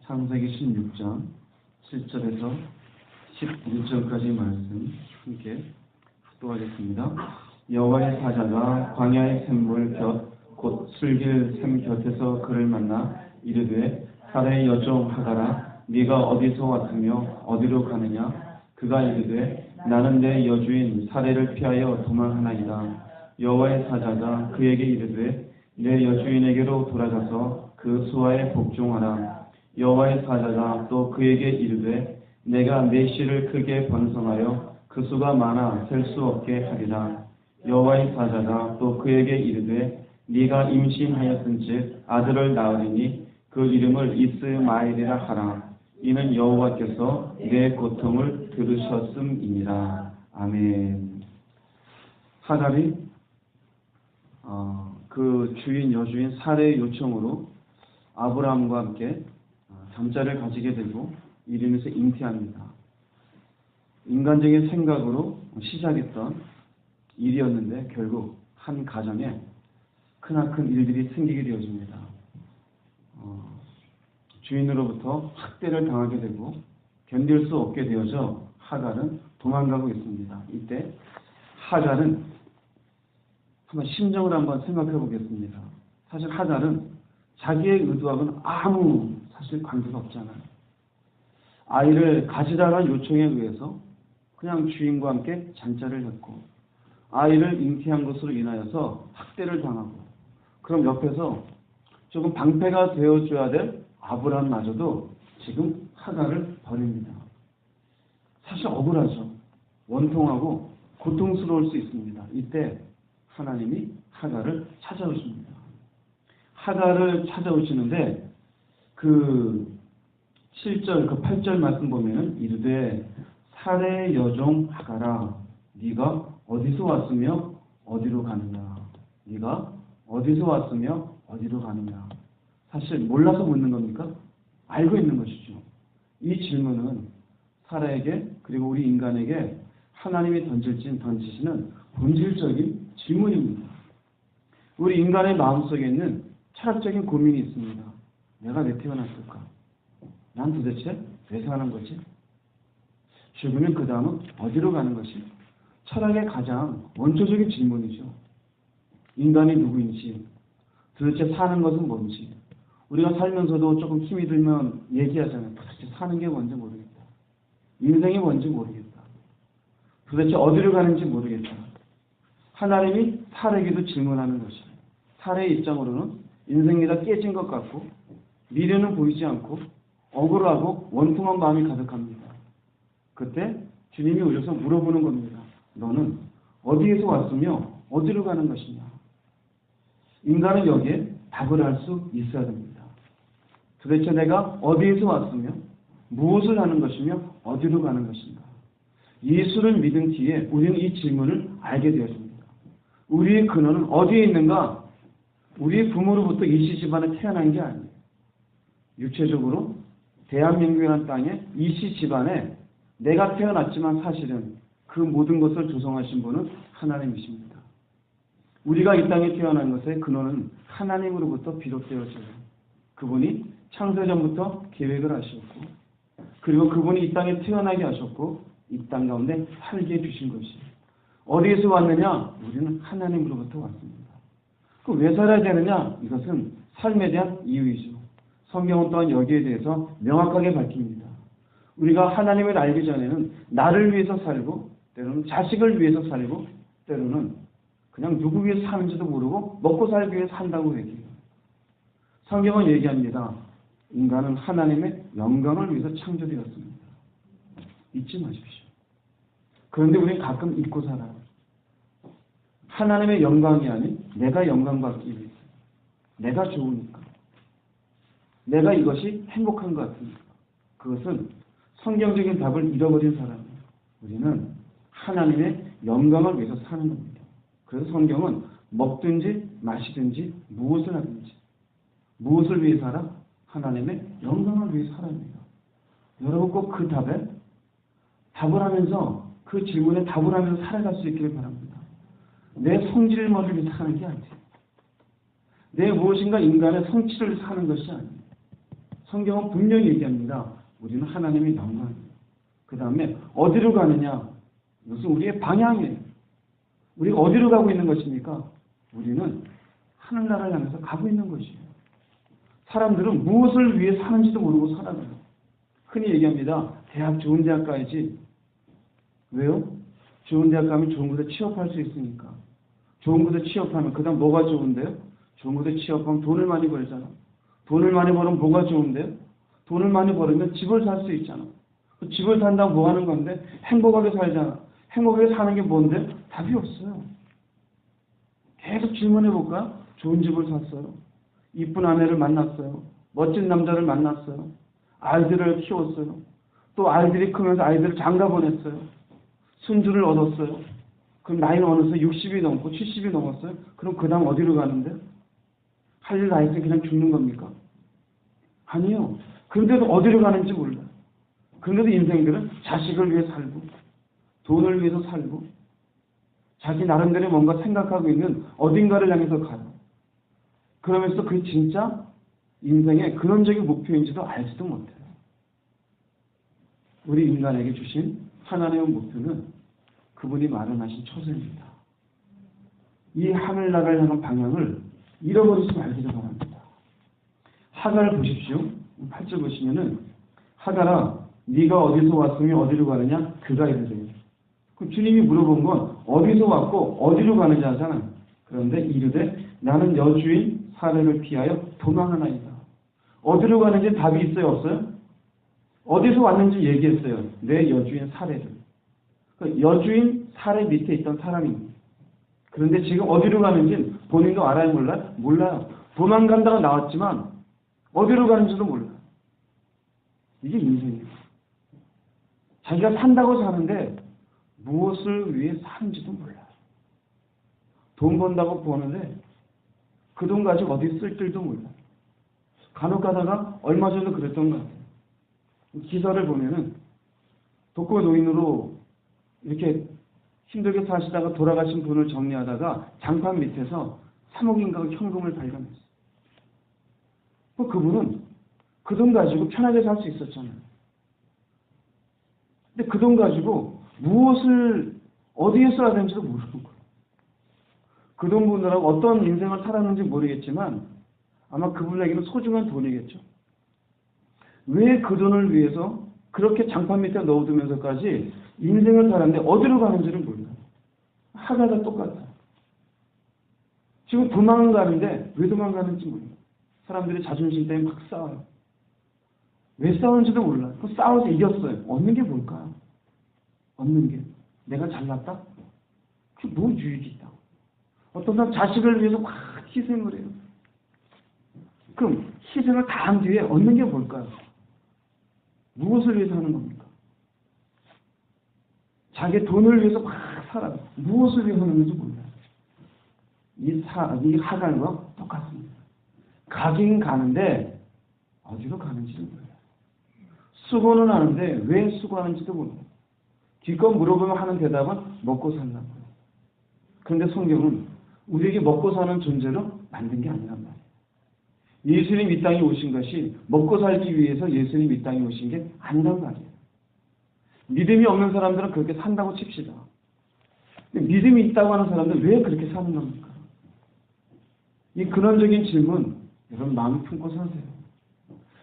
창세기 16장 7절에서 11절까지 말씀 함께 묵도하겠습니다. 여호와의 사자가 광야의 샘물 곁 곧 슬길 샘 곁에서 그를 만나 이르되 사레의 여종 하가라 네가 어디서 왔으며 어디로 가느냐. 그가 이르되 나는 내 여주인 사레를 피하여 도망하나이다. 여호와의 사자가 그에게 이르되 내 여주인에게로 돌아가서 그 수하에 복종하라. 여호와의 사자가 또 그에게 이르되 내가 내 씨를 크게 번성하여 그 수가 많아 셀 수 없게 하리라. 여호와의 사자가 또 그에게 이르되 네가 임신하였은즉 아들을 낳으리니 그 이름을 이스마엘이라 하라. 이는 여호와께서 내 고통을 들으셨음이니라. 아멘. 하갈이 그 주인 여주인 사레의 요청으로 아브라함과 함께 잠자를 가지게 되고 이름에서 잉태합니다. 인간적인 생각으로 시작했던 일이었는데 결국 한 가정에 크나큰 일들이 생기게 되어집니다. 주인으로부터 학대를 당하게 되고 견딜 수 없게 되어져 하갈은 도망가고 있습니다. 이때 하갈은 한번 심정을 한번 생각해 보겠습니다. 사실 하갈은 자기의 의도하고는 아무 사실 관계가 없잖아요. 아이를 가지라는 요청에 의해서 그냥 주인과 함께 잔자를 했고 아이를 잉태한 것으로 인하여서 학대를 당하고 그럼 옆에서 조금 방패가 되어줘야 될 아브라함마저도 지금 하갈을 버립니다. 사실 억울하죠. 원통하고 고통스러울 수 있습니다. 이때 하나님이 하갈을 찾아오십니다. 하갈을 찾아오시는데 그 7절, 그 8절 말씀 보면은 이르되 사레의 여종 하갈아 네가 어디서 왔으며 어디로 가느냐. 네가 어디서 왔으며 어디로 가느냐. 사실 몰라서 묻는 겁니까? 알고 있는 것이죠. 이 질문은 사라에게 그리고 우리 인간에게 하나님이 던지시는 본질적인 질문입니다. 우리 인간의 마음속에 있는 철학적인 고민이 있습니다. 내가 왜 태어났을까? 난 도대체 왜 사는 거지? 죽으면 그 다음은 어디로 가는 것이? 철학의 가장 원초적인 질문이죠. 인간이 누구인지, 도대체 사는 것은 뭔지. 우리가 살면서도 조금 힘이 들면 얘기하잖아요. 도대체 사는 게 뭔지 모르겠다. 인생이 뭔지 모르겠다. 도대체 어디로 가는지 모르겠다. 하나님이 사례에게도 질문하는 것이에요. 사례의 입장으로는 인생이 다 깨진 것 같고 미래는 보이지 않고 억울하고 원통한 마음이 가득합니다. 그때 주님이 오셔서 물어보는 겁니다. 너는 어디에서 왔으며 어디로 가는 것이냐. 인간은 여기에 답을 할 수 있어야 됩니다. 도대체 내가 어디에서 왔으며 무엇을 하는 것이며 어디로 가는 것인가. 예수를 믿은 뒤에 우리는 이 질문을 알게 되어집니다. 우리의 근원은 어디에 있는가? 우리의 부모로부터 이씨 집안에 태어난 게 아니에요. 육체적으로 대한민국이라는 땅에 이씨 집안에 내가 태어났지만 사실은 그 모든 것을 조성하신 분은 하나님이십니다. 우리가 이 땅에 태어난 것의 근원은 하나님으로부터 비롯되어져요. 그분이 창세전부터 계획을 하셨고 그리고 그분이 이 땅에 태어나게 하셨고 이 땅 가운데 살게 해주신 것이에요. 어디에서 왔느냐? 우리는 하나님으로부터 왔습니다. 그럼 왜 살아야 되느냐? 이것은 삶에 대한 이유이죠. 성경은 또한 여기에 대해서 명확하게 밝힙니다. 우리가 하나님을 알기 전에는 나를 위해서 살고 때로는 자식을 위해서 살고 때로는 그냥 누구 위해서 사는지도 모르고 먹고 살기 위해서 산다고 얘기해요. 성경은 얘기합니다. 인간은 하나님의 영광을 위해서 창조되었습니다. 잊지 마십시오. 그런데 우리는 가끔 잊고 살아요. 하나님의 영광이 아닌 내가 영광받기 위해서. 내가 좋으니까. 내가 이것이 행복한 것 같으니까. 그것은 성경적인 답을 잃어버린 사람이에요. 우리는 하나님의 영광을 위해서 사는 겁니다. 그래서 성경은 먹든지 마시든지 무엇을 하든지 무엇을 위해 살아? 하나님의 영광을 위해 살아합니다. 여러분 꼭 그 답을 하면서 그 질문에 답을 하면서 살아갈 수 있기를 바랍니다. 내 성질을 위해서 사는 게 아니에요. 내 무엇인가 인간의 성취를 사는 것이 아니에요. 성경은 분명히 얘기합니다. 우리는 하나님의 영광이에요. 그 다음에 어디로 가느냐? 이것은 우리의 방향이에요. 우리가 어디로 가고 있는 것입니까? 우리는 하늘나라를 향해서 가고 있는 것이에요. 사람들은 무엇을 위해 사는지도 모르고 살아가요. 흔히 얘기합니다. 대학 좋은 대학 가야지. 왜요? 좋은 대학 가면 좋은 곳에 취업할 수 있으니까. 좋은 곳에 취업하면 그 다음 뭐가 좋은데요? 좋은 곳에 취업하면 돈을 많이 벌잖아. 돈을 많이 벌으면 뭐가 좋은데요? 돈을 많이 벌으면 집을 살 수 있잖아. 그 집을 산다고 뭐 하는 건데? 행복하게 살잖아. 행복하게 사는 게 뭔데? 답이 없어요. 계속 질문해 볼까? 좋은 집을 샀어요. 이쁜 아내를 만났어요. 멋진 남자를 만났어요. 아이들을 키웠어요. 또 아이들이 크면서 아이들을 장가 보냈어요. 손주를 얻었어요. 그럼 나이는 어느새 60이 넘고 70이 넘었어요. 그럼 그 다음 어디로 가는데? 할 일 다 했으면 그냥 죽는 겁니까? 아니요. 그런데도 어디로 가는지 몰라요. 그런데도 인생들은 자식을 위해 살고 돈을 위해서 살고 자기 나름대로 뭔가 생각하고 있는 어딘가를 향해서 가요. 그러면서 그게 진짜 인생의 근원적인 목표인지도 알지도 못해요. 우리 인간에게 주신 하나님의 목표는 그분이 마련하신 처소입니다. 이 하늘나라를 향한 방향을 잃어버리지 말기를 바랍니다. 하갈을 보십시오. 8절 보시면은 하갈아 네가 어디서 왔으며 어디로 가느냐? 그가 이르되. 그럼 주님이 물어본 건 어디서 왔고 어디로 가느냐 하잖아요. 그런데 이르되 나는 여주인 사례를 피하여 도망하나이다. 어디로 가는지 답이 있어요? 없어요? 어디서 왔는지 얘기했어요. 내 여주인 사례를. 여주인 사례 밑에 있던 사람입니다. 그런데 지금 어디로 가는지 본인도 알아요? 몰라요? 몰라요. 도망간다고 나왔지만 어디로 가는지도 몰라요. 이게 인생이에요. 자기가 산다고 사는데 무엇을 위해 사는지도 몰라요. 돈 번다고 버는데 그 돈 가지고 어디 쓸 줄도 몰라요. 간혹 가다가 얼마 전에 그랬던 것 같아요. 기사를 보면은 독거 노인으로 이렇게 힘들게 사시다가 돌아가신 분을 정리하다가 장판 밑에서 3억인가 현금을 발견했어요. 그분은 그 돈 가지고 편하게 살 수 있었잖아요. 근데 그 돈 가지고 무엇을 어디에 써야 되는지도 모르는 거예요. 그 돈 분들하고 어떤 인생을 살았는지 모르겠지만 아마 그분에게는 소중한 돈이겠죠. 왜 그 돈을 위해서 그렇게 장판 밑에 넣어두면서까지 인생을 살았는데 어디로 가는지를 몰라요. 하가가 똑같아요. 지금 도망가는데 왜 도망가는지 몰라요. 사람들이 자존심 때문에 막 싸워요. 왜 싸우는지도 몰라요. 그 싸워서 이겼어요. 얻는 게 뭘까요? 얻는 게 내가 잘났다? 그게 뭐 유익이 있다? 어떤 사람 자식을 위해서 막 희생을 해요. 그럼 희생을 다 한 뒤에 얻는 게 뭘까요? 무엇을 위해서 하는 겁니까? 자기 돈을 위해서 막 살아요. 무엇을 위해서 하는 건지 몰라요. 이 하갈과 똑같습니다. 가긴 가는데 어디로 가는지도 몰라요. 수고는 하는데 왜 수고하는지도 몰라요. 기껏 물어보면 하는 대답은 먹고 살라고요. 그런데 성경은 우리에게 먹고 사는 존재로 만든 게 아니란 말이에요. 예수님 이 땅에 오신 것이 먹고 살기 위해서 예수님 이 땅에 오신 게 아니란 말이에요. 믿음이 없는 사람들은 그렇게 산다고 칩시다. 근데 믿음이 있다고 하는 사람들은 왜 그렇게 사는 겁니까? 이 근원적인 질문 여러분 마음 품고 사세요.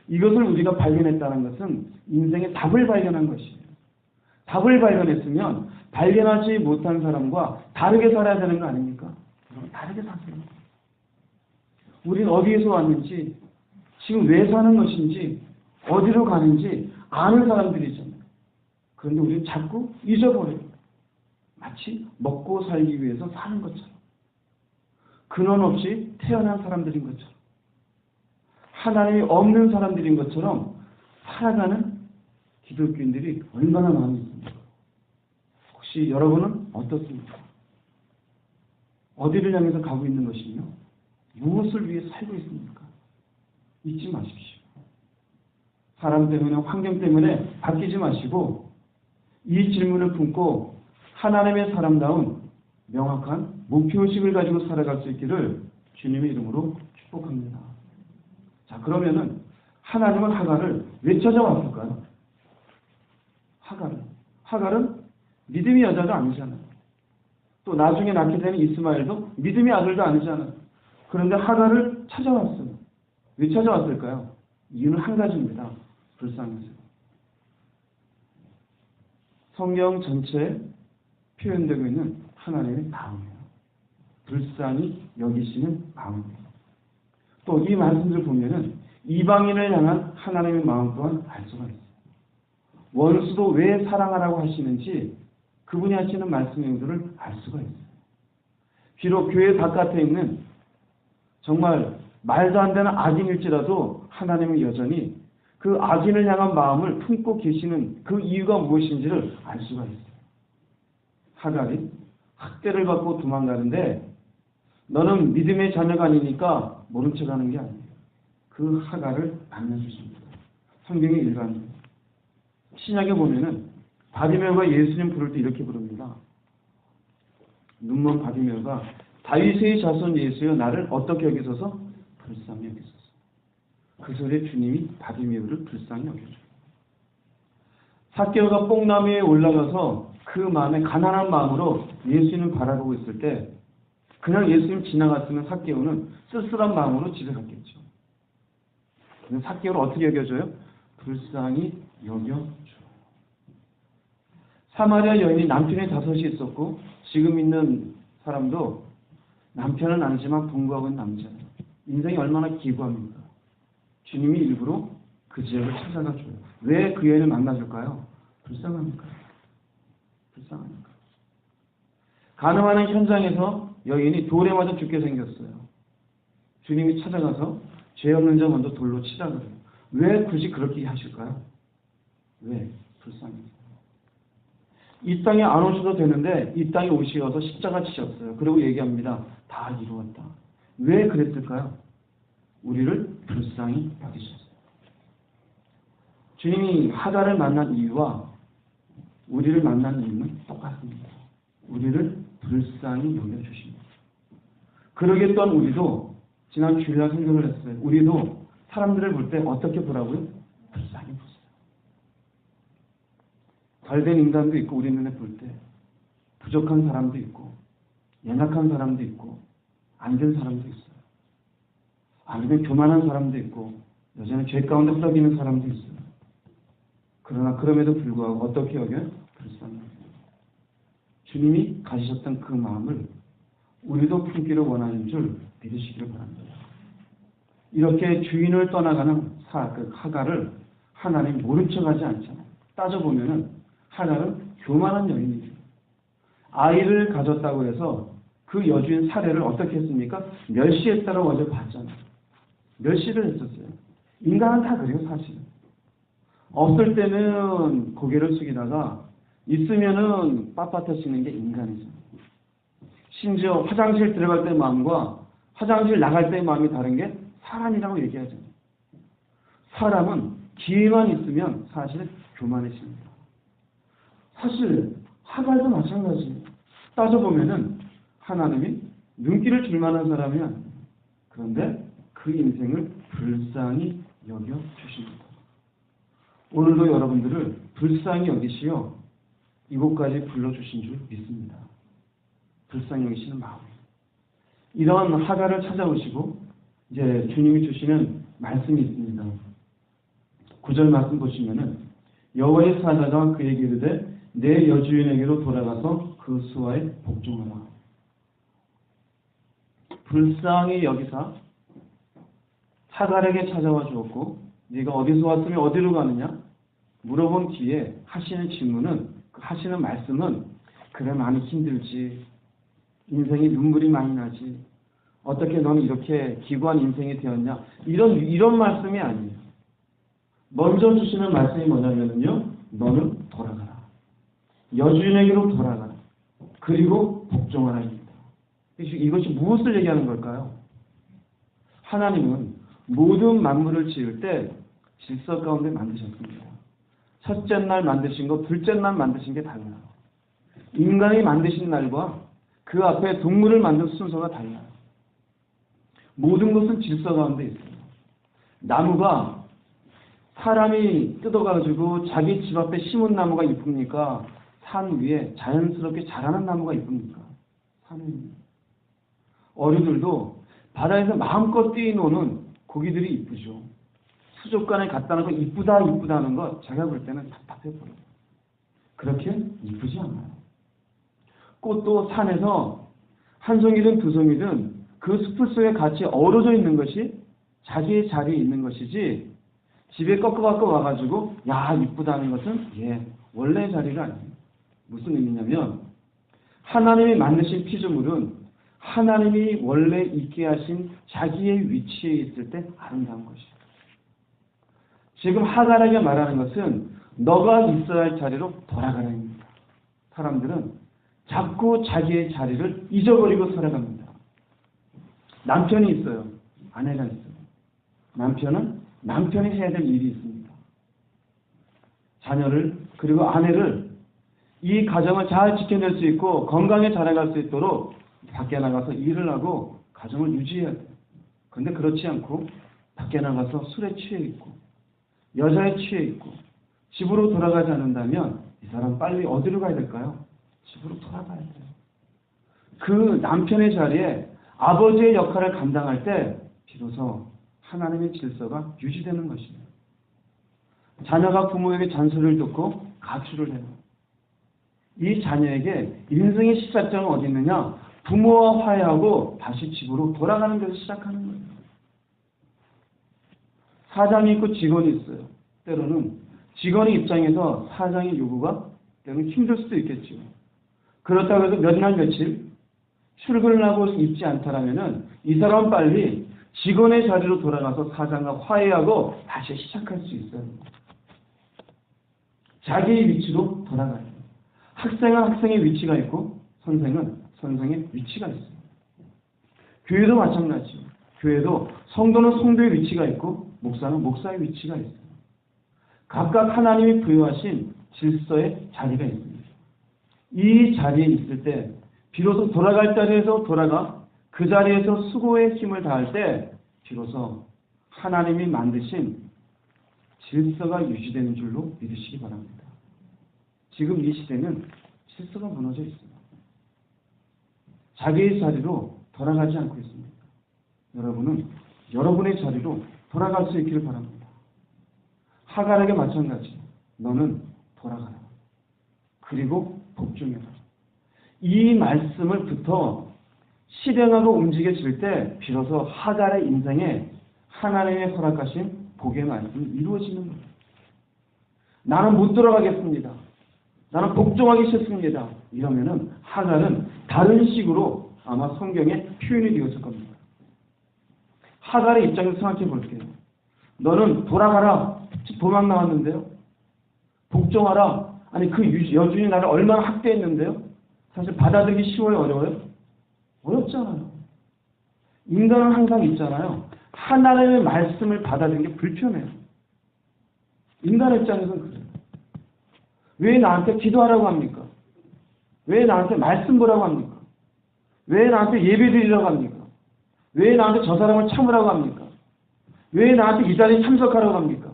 이것을 우리가 발견했다는 것은 인생의 답을 발견한 것이에요. 답을 발견했으면 발견하지 못한 사람과 다르게 살아야 되는 거 아닙니까? 다르게 사세요. 우리는 어디에서 왔는지, 지금 왜 사는 것인지, 어디로 가는지 아는 사람들이잖아요. 그런데 우리는 자꾸 잊어버려요. 마치 먹고 살기 위해서 사는 것처럼. 근원 없이 태어난 사람들인 것처럼. 하나님이 없는 사람들인 것처럼 살아가는 기독교인들이 얼마나 많이 있습니까? 혹시 여러분은 어떻습니까? 어디를 향해서 가고 있는 것이며 무엇을 위해 살고 있습니까? 잊지 마십시오. 사람 때문에 환경 때문에 바뀌지 마시고 이 질문을 품고 하나님의 사람다운 명확한 목표의식을 가지고 살아갈 수 있기를 주님의 이름으로 축복합니다. 자, 그러면은 하나님은 하갈을 왜 찾아왔을까요? 하갈은 믿음의 여자도 아니잖아요. 또 나중에 낳게 되는 이스마엘도 믿음의 아들도 아니잖아요. 그런데 하갈을 찾아왔어요. 왜 찾아왔을까요? 이유는 한 가지입니다. 불쌍해서. 성경 전체에 표현되고 있는 하나님의 마음이에요. 불쌍히 여기시는 마음이에요. 또 이 말씀을 보면은 이방인을 향한 하나님의 마음 또한 알 수가 있어요. 원수도 왜 사랑하라고 하시는지 그분이 하시는 말씀의 의도를 알 수가 있어요. 비록 교회 바깥에 있는 정말 말도 안 되는 악인일지라도 하나님은 여전히 그 악인을 향한 마음을 품고 계시는 그 이유가 무엇인지를 알 수가 있어요. 하갈이 학대를 받고 도망가는데 너는 믿음의 자녀가 아니니까 모른 척하는 게 아니에요. 그 하갈을 만나주십니다. 성경의 일반이에요. 신약에 보면은 바디메오가 예수님 부를 때 이렇게 부릅니다. 눈먼 바디메오가 다윗의 자손 예수여 나를 어떻게 여기소서? 불쌍히 여기소서. 그 소리에 주님이 바디메오를 불쌍히 여겨줘요. 삭개오가 뽕나무에 올라가서 그 마음에 가난한 마음으로 예수님을 바라보고 있을 때 그냥 예수님 지나갔으면 삭개오는 쓸쓸한 마음으로 집에 갔겠죠. 근데 삭개오를 어떻게 여겨줘요? 불쌍히 여겨줘요. 사마리아 여인이 남편이 5이 있었고 지금 있는 사람도 남편은 아니지만 동거하고 있는 남자예요. 인생이 얼마나 기구합니까? 주님이 일부러 그 지역을 찾아가 줘요. 왜 그 여인을 만나줄까요? 불쌍하니까. 불쌍하니까. 가늠하는 현장에서 여인이 돌에 맞아 죽게 생겼어요. 주님이 찾아가서 죄 없는 자 먼저 돌로 치라 그래요. 왜 굳이 그렇게 하실까요? 왜? 불쌍해서. 이 땅에 안 오셔도 되는데 이 땅에 오셔서 십자가 치셨어요. 그리고 얘기합니다. 다 이루었다. 왜 그랬을까요? 우리를 불쌍히 여기셨어요. 주님이 하갈을 만난 이유와 우리를 만난 이유는 똑같습니다. 우리를 불쌍히 여겨주십니다. 그러게 또한 우리도 지난 주일날 생각을 했어요. 우리도 사람들을 볼 때 어떻게 보라고요? 불쌍히 보세요. 잘된 인간도 있고 우리 눈에 볼 때 부족한 사람도 있고 연약한 사람도 있고 안 된 사람도 있어요. 아니면 교만한 사람도 있고 여전히 죄 가운데 썩이는 사람도 있어요. 그러나 그럼에도 불구하고 어떻게 여겨요? 불쌍히 여겨요. 주님이 가지셨던 그 마음을 우리도 품기를 원하는 줄 믿으시기를 바랍니다. 이렇게 주인을 떠나가는 그 하갈을 하나님 모른 척하지 않잖아요. 따져보면은 하갈은 교만한 여인이죠. 아이를 가졌다고 해서 그 여주인 사례를 어떻게 했습니까? 멸시했다고 어제 봤잖아요. 멸시를 했었어요. 인간은 다 그래요, 사실. 없을 때는 고개를 숙이다가 있으면은 빳빳해지는 게 인간이죠. 심지어 화장실 들어갈 때 마음과 화장실 나갈 때의 마음이 다른 게 사람이라고 얘기하죠. 사람은 기회만 있으면 사실 교만해집니다. 사실 하갈도 마찬가지예요. 따져보면은 하나님이 눈길을 줄 만한 사람이 아니에요. 그런데 그 인생을 불쌍히 여겨주십니다. 오늘도 여러분들을 불쌍히 여기시어 이곳까지 불러주신 줄 믿습니다. 불쌍히 여기시는 마음. 이러한 하갈을 찾아오시고 이제 주님이 주시는 말씀이 있습니다. 9절 말씀 보시면은 여호와의 사자가 그에게 이르되 내 여주인에게로 돌아가서 그 수하에 복종하라. 불쌍히 여기사 하갈에게 찾아와 주었고 네가 어디서 왔으며 어디로 가느냐 물어본 뒤에 하시는 질문은 하시는 말씀은 그래 많이 힘들지 인생이 눈물이 많이 나지 어떻게 너는 이렇게 기구한 인생이 되었냐 이런 말씀이 아니에요. 먼저 주시는 말씀이 뭐냐면요 너는 돌아가라. 여주인에게로 돌아가라. 그리고 복종하라입니다. 이것이 무엇을 얘기하는 걸까요? 하나님은 모든 만물을 지을 때 질서 가운데 만드셨습니다. 첫째 날 만드신 거, 둘째 날 만드신 게 달라요. 인간이 만드신 날과 그 앞에 동물을 만든 순서가 달라요. 모든 것은 질서 가운데 있어요. 나무가 사람이 뜯어가지고 자기 집 앞에 심은 나무가 이쁩니까? 산 위에 자연스럽게 자라는 나무가 이쁩니까? 산 위에. 어류들도 바다에서 마음껏 뛰노는 고기들이 이쁘죠. 수족관에 갖다 놓고 이쁘다는 거 제가 볼 때는 답답해버려요. 그렇게 이쁘지 않아요. 꽃도 산에서 한 송이든 두 송이든 그 숲을 속에 같이 어우러져 있는 것이 자기의 자리에 있는 것이지, 집에 꺾어갖고 와가지고 야 이쁘다는 것은 원래 자리가 아니에요. 무슨 의미냐면 하나님이 만드신 피조물은 하나님이 원래 있게 하신 자기의 위치에 있을 때 아름다운 것이에요. 지금 하갈에게 말하는 것은 너가 있어야 할 자리로 돌아가라입니다. 사람들은 자꾸 자기의 자리를 잊어버리고 살아갑니다. 남편이 있어요. 아내가 있어요. 남편은 남편이 해야 될 일이 있습니다. 자녀를 그리고 아내를 이 가정을 잘 지켜낼 수 있고 건강에 자라갈 수 있도록 밖에 나가서 일을 하고 가정을 유지해야 돼요. 그런데 그렇지 않고 밖에 나가서 술에 취해 있고 여자에 취해 있고 집으로 돌아가지 않는다면 이 사람 빨리 어디로 가야 될까요? 집으로 돌아가야 돼요. 그 남편의 자리에 아버지의 역할을 감당할 때 비로소 하나님의 질서가 유지되는 것입니다. 자녀가 부모에게 잔소리를 듣고 가출을 해요. 이 자녀에게 인생의 시작점은 어디 있느냐? 부모와 화해하고 다시 집으로 돌아가는 데서 시작하는 거예요. 사장이 있고 직원이 있어요. 때로는 직원의 입장에서 사장의 요구가 때로는 힘들 수도 있겠죠. 그렇다고 해서 몇 날 며칠 출근을 하고 있지 않다라면은 이 사람은 빨리 직원의 자리로 돌아가서 사장과 화해하고 다시 시작할 수 있어요. 자기의 위치로 돌아가요. 학생은 학생의 위치가 있고 선생은 선생의 위치가 있어요. 교회도 마찬가지죠. 교회도 성도는 성도의 위치가 있고 목사는 목사의 위치가 있어요. 각각 하나님이 부여하신 질서의 자리가 있습니다. 이 자리에 있을 때 비로소 돌아갈 자리에서 돌아가 그 자리에서 수고의 힘을 다할 때 비로소 하나님이 만드신 질서가 유지되는 줄로 믿으시기 바랍니다. 지금 이 시대는 질서가 무너져 있습니다. 자기의 자리로 돌아가지 않고 있습니다. 여러분은 여러분의 자리로 돌아갈 수 있기를 바랍니다. 하갈에게 마찬가지. 너는 돌아가라. 그리고 복종해라. 이 말씀을부터 실행하고 움직여질 때 비로소 하갈의 인생에 하나님의 허락하신 복의 말씀이 이루어지는 거예요. 나는 못 돌아가겠습니다. 나는 복종하기 싫습니다. 이러면은 하갈은 다른 식으로 아마 성경에 표현이 되었을 겁니다. 하갈의 입장에서 생각해 볼게요. 너는 돌아가라. 도망 나왔는데요. 복종하라. 아니 그 여주인이 나를 얼마나 학대했는데요. 사실 받아들이기 쉬워요, 어려워요? 어렵잖아요. 인간은 항상 있잖아요. 하나님의 말씀을 받아들이는 게 불편해요. 인간의 입장에서는 그래요. 왜 나한테 기도하라고 합니까? 왜 나한테 말씀 보라고 합니까? 왜 나한테 예배드리라고 합니까? 왜 나한테 저 사람을 참으라고 합니까? 왜 나한테 이 자리에 참석하라고 합니까?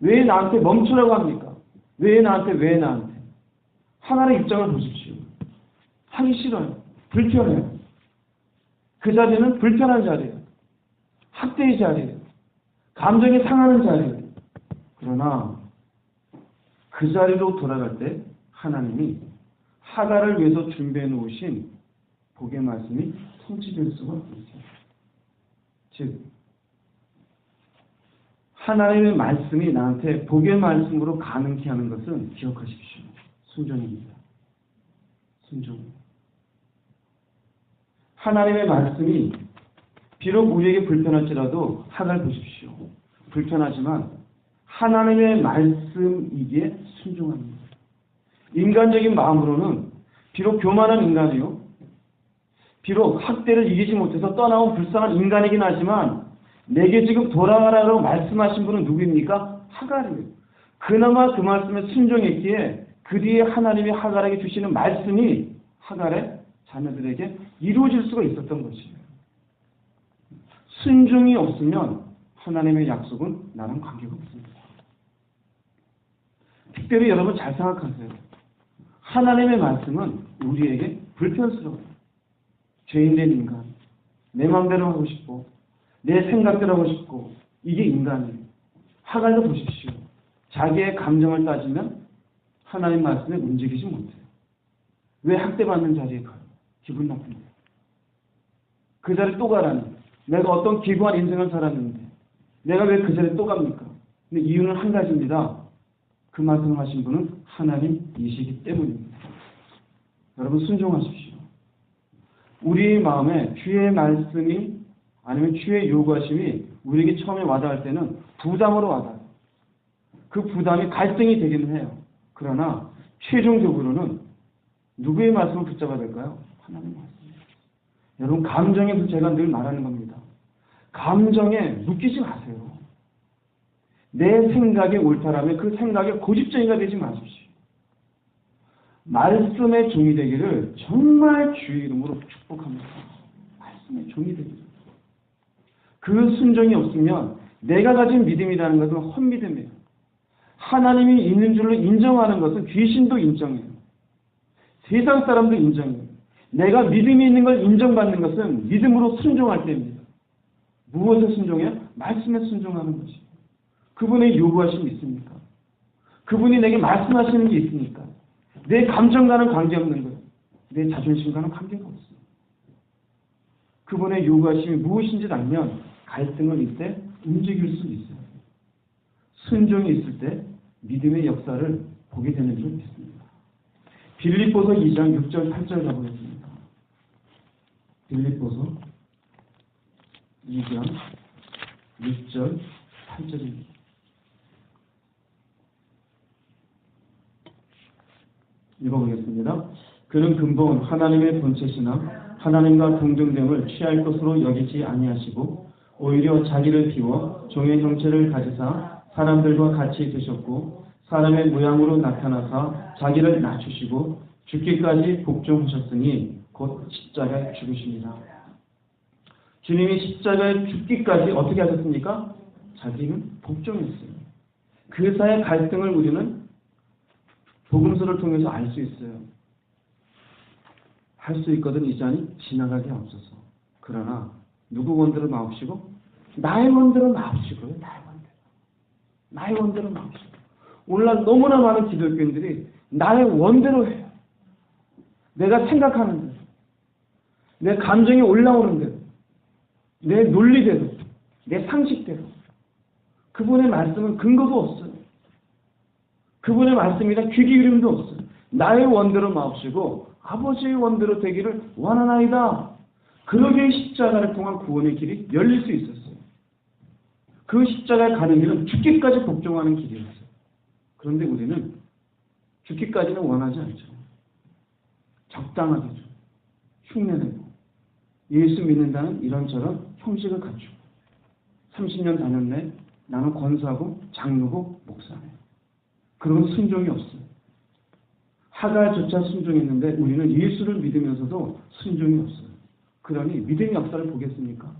왜 나한테 멈추라고 합니까? 왜 나한테? 하나님의 입장을 보십시오. 하기 싫어요. 불편해요. 그 자리는 불편한 자리예요. 학대의 자리예요. 감정이 상하는 자리예요. 그러나 그 자리로 돌아갈 때 하나님이 하갈을 위해서 준비해 놓으신 복의 말씀이 성취될 수가 있어요. 즉 하나님의 말씀이 나한테 복의 말씀으로 가능케 하는 것은 기억하십시오. 순종입니다. 순종입니다. 하나님의 말씀이 비록 우리에게 불편할지라도 하갈 보십시오. 불편하지만 하나님의 말씀이기에 순종합니다. 인간적인 마음으로는 비록 교만한 인간이요. 비록 학대를 이기지 못해서 떠나온 불쌍한 인간이긴 하지만 내게 지금 돌아가라고 말씀하신 분은 누구입니까? 하갈이에요. 그나마 그 말씀에 순종했기에 그 뒤에 하나님이 하갈에게 주시는 말씀이 하갈의 자녀들에게 이루어질 수가 있었던 것이에요. 순종이 없으면 하나님의 약속은 나랑 관계가 없습니다. 특별히 여러분 잘 생각하세요. 하나님의 말씀은 우리에게 불편스러워요. 죄인된 인간, 내 마음대로 하고 싶고 내 생각대로 하고 싶고 이게 인간이에요. 하갈도 보십시오. 자기의 감정을 따지면 하나님 말씀에 움직이지 못해요. 왜 학대받는 자리에 가요? 기분 나쁜데. 그 자리에 또 가라니. 내가 어떤 기부한 인생을 살았는데 내가 왜 그 자리에 또 갑니까? 근데 이유는 한 가지입니다. 그 말씀을 하신 분은 하나님이시기 때문입니다. 여러분 순종하십시오. 우리 마음에 주의 말씀이 아니면 주의 요구하심이 우리에게 처음에 와닿을 때는 부담으로 와닿아요. 그 부담이 갈등이 되기는 해요. 그러나 최종적으로는 누구의 말씀을 붙잡아야 될까요? 하나님의 말씀입니다. 여러분 감정에 제가 늘 말하는 겁니다. 감정에 묶이지 마세요. 내 생각이 옳다라면 그 생각에 고집쟁이가 되지 마십시오. 말씀의 종이 되기를 정말 주의 이름으로 축복합니다. 말씀의 종이 되기를. 그 순종이 없으면 내가 가진 믿음이라는 것은 헛믿음이에요. 하나님이 있는 줄로 인정하는 것은 귀신도 인정해요. 세상 사람도 인정해요. 내가 믿음이 있는 걸 인정받는 것은 믿음으로 순종할 때입니다. 무엇에 순종해요? 말씀에 순종하는 것이. 그분의 요구하심이 있습니까? 그분이 내게 말씀하시는 게 있으니까. 내 감정과는 관계없는 거예요. 내 자존심과는 관계가 없어요. 그분의 요구하심이 무엇인지 알면 갈등을 이때 움직일 수 있어요. 순종이 있을 때 믿음의 역사를 보게 되는 줄 믿습니다. 빌립보서 2장 6절 8절 가보겠습니다. 빌립보서 2장 6절 8절입니다. 읽어보겠습니다. 그는 근본 하나님의 본체시나 하나님과 동등됨을 취할 것으로 여기지 아니하시고 오히려 자기를 비워 종의 형체를 가지사 사람들과 같이 드셨고 사람의 모양으로 나타나사 자기를 낮추시고 죽기까지 복종하셨으니 곧 십자가에 죽으십니다. 주님이 십자가에 죽기까지 어떻게 하셨습니까? 자기는 복종했어요. 그 사이의 갈등을 우리는 복음서를 통해서 알 수 있어요. 할 수 있거든 이 잔이 지나가게 없어서. 그러나 누구 원대로 마옵시고? 나의 원대로 마옵시고요. 나의 원대로 마옵시고. 오늘날 너무나 많은 기독교인들이 나의 원대로 해요. 내가 생각하는 대로, 내 감정이 올라오는 대로, 내 논리대로, 내 상식대로. 그분의 말씀은 근거도 없어요. 그분의 말씀이라 귀 기울임도 없어요. 나의 원대로 마옵시고 아버지의 원대로 되기를 원하나이다. 그러기에 십자가를 통한 구원의 길이 열릴 수 있었어요. 그 십자가에 가는 길은 죽기까지 복종하는 길이었어요. 그런데 우리는 죽기까지는 원하지 않죠. 적당하게 좀 흉내내고 예수 믿는다는 이런저런 형식을 갖추고 30년 다녔네. 나는 권사고 장로고 목사네. 그런 순종이 없어요. 하갈조차 순종했는데 우리는 예수를 믿으면서도 순종이 없어요. 그러니 믿음의 역사를 보겠습니까?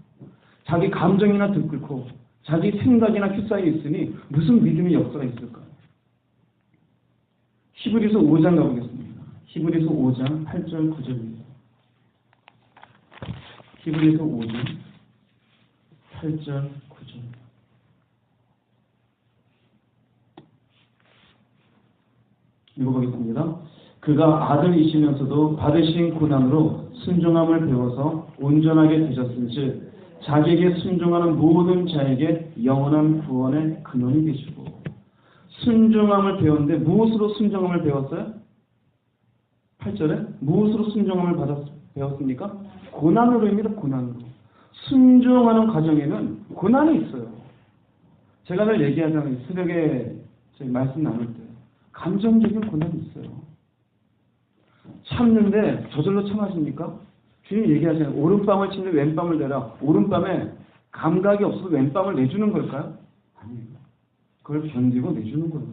자기 감정이나 들끓고 자기 생각이나 휩싸여 있으니 무슨 믿음의 역사가 있을까요? 히브리서 5장 가보겠습니다. 히브리서 5장 8절 9절입니다. 히브리서 5장 8절 9절. 읽어보겠습니다. 그가 아들이시면서도 받으신 고난으로 순종함을 배워서 온전하게 되셨은즉 자기에게 순종하는 모든 자에게 영원한 구원의 근원이 되시고. 순종함을 배웠는데 무엇으로 순종함을 배웠어요? 8절에 무엇으로 순종함을 배웠습니까? 고난으로입니다. 고난으로. 순종하는 과정에는 고난이 있어요. 제가 늘 얘기하잖아요. 새벽에 저희 말씀 나눌 때 감정적인 고난이 있어요. 참는데 저절로 참아집니까? 주님 얘기하잖아요. 오른밤을 치는데 왼밤을 내라. 오른밤에 감각이 없어서 왼밤을 내주는 걸까요? 아니에요. 그걸 견디고 내주는 거예요.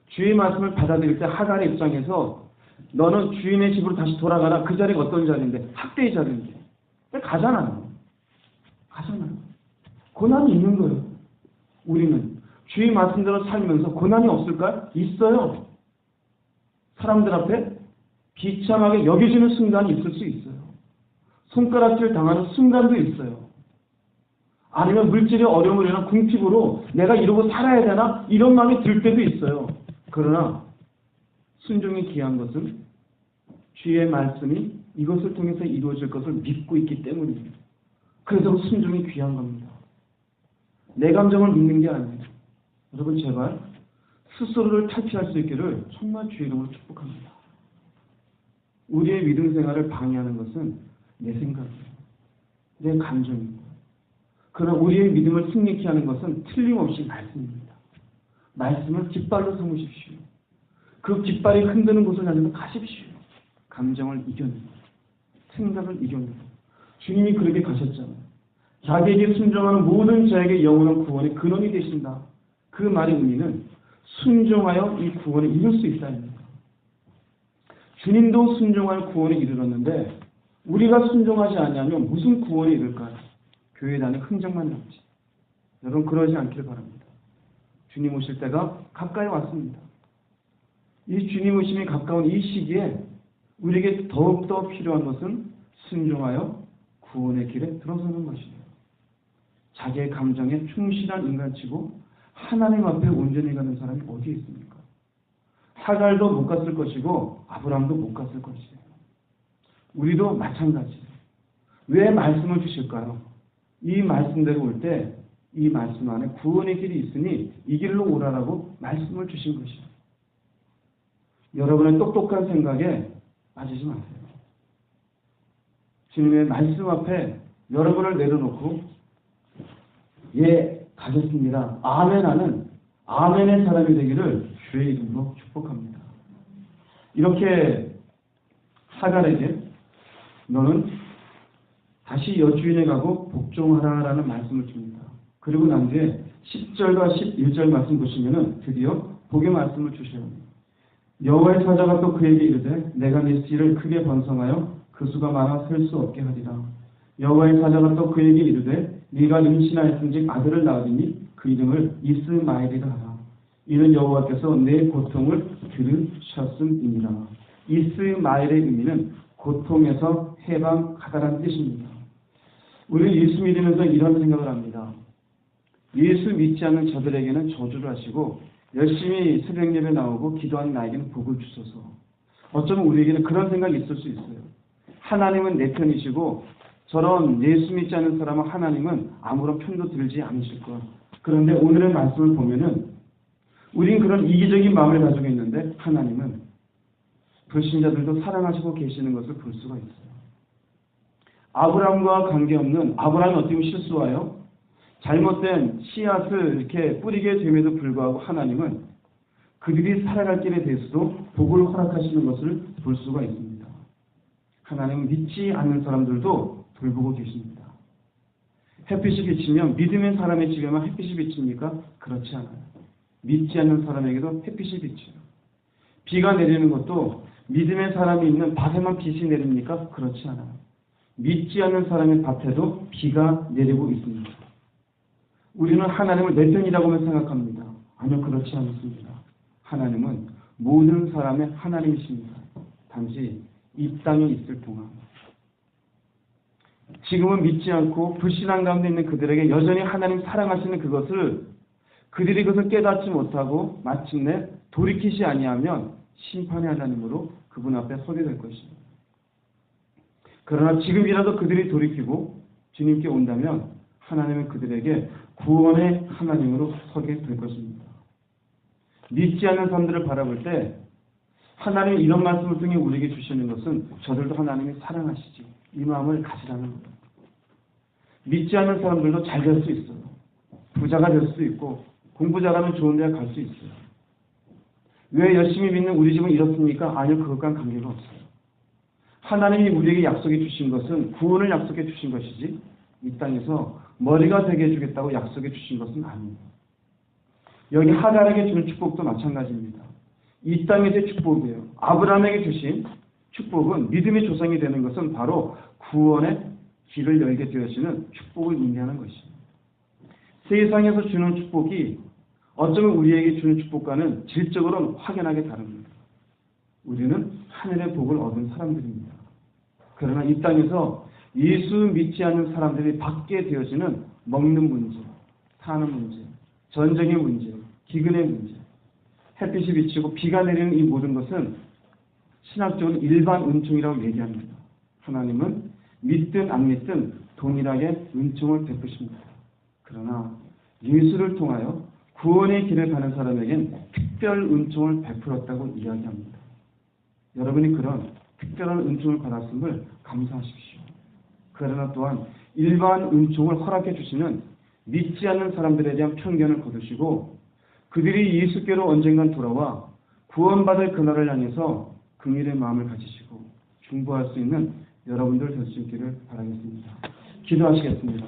주의 말씀을 받아들일 때 하갈의 입장에서 너는 주인의 집으로 다시 돌아가라. 그 자리가 어떤 자리인데? 학대의 자리인데. 가잖아요. 고난이 있는 거예요. 우리는 주의 말씀대로 살면서 고난이 없을까요? 있어요. 사람들 앞에 비참하게 여겨지는 순간이 있을 수 있어요. 손가락질 당하는 순간도 있어요. 아니면 물질의 어려움을 인한 궁핍으로 내가 이러고 살아야 되나? 이런 마음이 들 때도 있어요. 그러나 순종이 귀한 것은 주의 말씀이 이것을 통해서 이루어질 것을 믿고 있기 때문이에요. 그래서 순종이 귀한 겁니다. 내 감정을 믿는 게 아니에요. 여러분 제발 스스로를 탈피할 수 있기를 정말 주의 이름으로 축복합니다. 우리의 믿음 생활을 방해하는 것은 내 생각이에요. 내 감정이에요. 그러나 우리의 믿음을 승리케 하는 것은 틀림없이 말씀입니다. 말씀을 깃발로 삼으십시오. 그 깃발이 흔드는 곳을 향해서 가십시오. 감정을 이겨내고 생각을 이겨내고 주님이 그렇게 가셨잖아요. 자기에게 순종하는 모든 자에게 영원한 구원의 근원이 되신다. 그 말의 의미는 순종하여 이 구원을 이룰 수 있다입니다. 주님도 순종하여 구원에 이르렀는데 우리가 순종하지 않으면 무슨 구원에 이를까요? 교회 다니는 흔적만 남지. 여러분 그러지 않기를 바랍니다. 주님 오실 때가 가까이 왔습니다. 이 주님 오심이 가까운 이 시기에 우리에게 더욱더 필요한 것은 순종하여 구원의 길에 들어서는 것이에요. 자기의 감정에 충실한 인간치고 하나님 앞에 온전히 가는 사람이 어디에 있습니까? 하갈도 못 갔을 것이고 아브라함도 못 갔을 것이에요. 우리도 마찬가지예요. 왜 말씀을 주실까요? 이 말씀대로 올 때 이 말씀 안에 구원의 길이 있으니 이 길로 오라라고 말씀을 주신 것이에요. 여러분의 똑똑한 생각에 빠지지 마세요. 주님의 말씀 앞에 여러분을 내려놓고 예, 가겠습니다. 아멘 하는 아멘의 사람이 되기를 주의 이름으로 축복합니다. 이렇게 하갈에게 너는 다시 여주인에 가고 복종하라라는 말씀을 줍니다. 그리고 난 뒤에 10절과 11절 말씀 보시면은 드디어 복의 말씀을 주셔요. 여호와의 사자가 또 그에게 이르되 내가 네 씨를 크게 번성하여 그 수가 많아 셀 수 없게 하리라. 여호와의 사자가 또 그에게 이르되 네가 임신하였은즉 아들을 낳으리니 그 이름을 이스마엘이라 하라. 이는 여호와께서 내 고통을 들으셨음이니라. 이스마엘의 의미는 고통에서 해방하다라는 뜻입니다. 우리는 예수 믿으면서 이런 생각을 합니다. 예수 믿지 않는 저들에게는 저주를 하시고 열심히 새벽 예배 나오고 기도하는 나에게는 복을 주소서. 어쩌면 우리에게는 그런 생각이 있을 수 있어요. 하나님은 내 편이시고 저런 예수 믿지 않는 사람은 하나님은 아무런 편도 들지 않으실 것. 그런데 오늘의 말씀을 보면은 우린 그런 이기적인 마음을 가지고 있는데 하나님은 불신자들도 사랑하시고 계시는 것을 볼 수가 있어요. 아브라함과 관계없는 아브라함이 어떻게 보면 실수하여 잘못된 씨앗을 이렇게 뿌리게 됨에도 불구하고 하나님은 그들이 살아갈 길에 대해서도 복을 허락하시는 것을 볼 수가 있습니다. 하나님은 믿지 않는 사람들도 돌보고 계십니다. 햇빛이 비치면 믿음의 사람의 집에만 햇빛이 비칩니까? 그렇지 않아요. 믿지 않는 사람에게도 햇빛이 비쳐요. 비가 내리는 것도 믿음의 사람이 있는 밭에만 빛이 내립니까? 그렇지 않아요. 믿지 않는 사람의 밭에도 비가 내리고 있습니다. 우리는 하나님을 내 편이라고만 생각합니다. 아니요, 그렇지 않습니다. 하나님은 모든 사람의 하나님이십니다. 단지 이 땅에 있을 동안. 지금은 믿지 않고 불신앙 가운데 있는 그들에게 여전히 하나님 사랑하시는 그것을 그들이 그것을 깨닫지 못하고 마침내 돌이키지 아니하면 심판의 하나님으로 그분 앞에 서게 될 것입니다. 그러나 지금이라도 그들이 돌이키고 주님께 온다면 하나님은 그들에게 구원의 하나님으로 서게 될 것입니다. 믿지 않는 사람들을 바라볼 때 하나님이 이런 말씀을 통해 우리에게 주시는 것은 저들도 하나님이 사랑하시지. 이 마음을 가지라는 거예요. 믿지 않는 사람들도 잘 될 수 있어요. 부자가 될 수도 있고 공부 잘하면 좋은 데 갈 수 있어요. 왜 열심히 믿는 우리 집은 이렇습니까? 아니요, 그것과는 관계가 없어요. 하나님이 우리에게 약속해 주신 것은 구원을 약속해 주신 것이지 이 땅에서 머리가 되게 해주겠다고 약속해 주신 것은 아닙니다. 여기 하갈에게 주는 축복도 마찬가지입니다. 이 땅에서의 축복이에요. 아브라함에게 주신 축복은 믿음의 조상이 되는 것은 바로 구원의 길을 열게 되어지는 축복을 의미하는 것입니다. 세상에서 주는 축복이 어쩌면 우리에게 주는 축복과는 질적으로는 확연하게 다릅니다. 우리는 하늘의 복을 얻은 사람들입니다. 그러나 이 땅에서 예수 믿지 않는 사람들이 받게 되어지는 먹는 문제, 사는 문제, 전쟁의 문제, 기근의 문제, 햇빛이 비치고 비가 내리는 이 모든 것은 신학적으로 일반 은총이라고 얘기합니다. 하나님은 믿든 안 믿든 동일하게 은총을 베푸십니다. 그러나 예수를 통하여 구원의 길을 가는 사람에겐 특별 은총을 베풀었다고 이야기합니다. 여러분이 그런 특별한 은총을 받았음을 감사하십시오. 그러나 또한 일반 은총을 허락해 주시는 믿지 않는 사람들에 대한 편견을 거두시고 그들이 예수께로 언젠간 돌아와 구원받을 그날을 향해서 긍휼의 마음을 가지시고 중보할 수 있는 여러분들 될 수 있기를 바라겠습니다. 기도하시겠습니다.